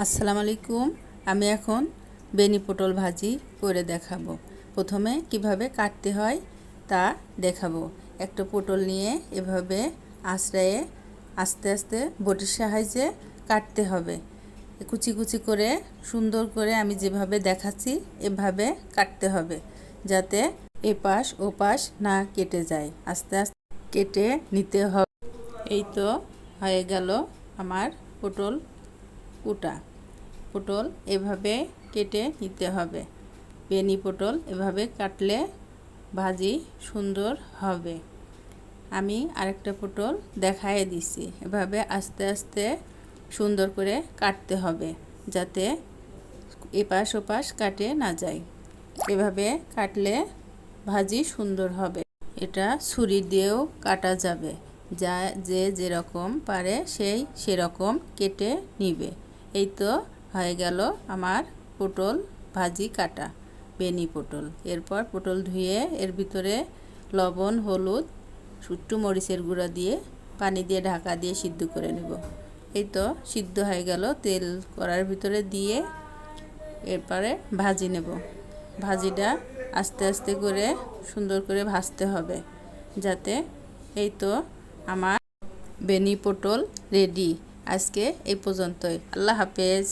আসসালামু আলাইকুম। আমি এখন বেনি পটল ভাজি করে দেখাবো। প্রথমে কিভাবে কাটতে হয় তা দেখাবো। একটা পটল নিয়ে এভাবে আঁচড়ায়ে আস্তে আস্তে বটির সাহায্যে কাটতে হবে। কুচি কুচি করে সুন্দর করে আমি যেভাবে দেখাচ্ছি এভাবে কাটতে হবে, যাতে এপাশ ওপাশ না কেটে যায়। আস্তে আস্তে কেটে নিতে হবে। এই তো হয়ে গেল আমার পটল কুটা। পটল এভাবে কেটে নিতে হবে। বেনি পটল এভাবে কাটলে ভাজি সুন্দর হবে। আমি আরেকটা পটল দেখায় দিছি। এভাবে আস্তে আস্তে সুন্দর করে কাটতে হবে, যাতে এপাশ ওপাশ কাটে না যায়। এভাবে কাটলে ভাজি সুন্দর হবে। এটা ছুরি দিয়েও কাটা যাবে, যা যে যেরকম পারে সেই সেরকম কেটে নিবে। এই তো হয়ে গেল আমার পটল ভাজি কাটা, বেনি পটল। এরপর পটল ধুয়ে এর ভিতরে লবণ, হলুদ, একটু মরিচের গুঁড়া দিয়ে পানি দিয়ে ঢাকা দিয়ে সিদ্ধ করে নেব। এই তো সিদ্ধ হয়ে গেল। তেল কড়ার ভিতরে দিয়ে এরপরে ভাজি নেব। ভাজিটা আস্তে আস্তে করে সুন্দর করে ভাজতে হবে, যাতে এই তো আমার বেনি পটল রেডি। আজকে এই পর্যন্তই। আল্লাহ হাফেজ।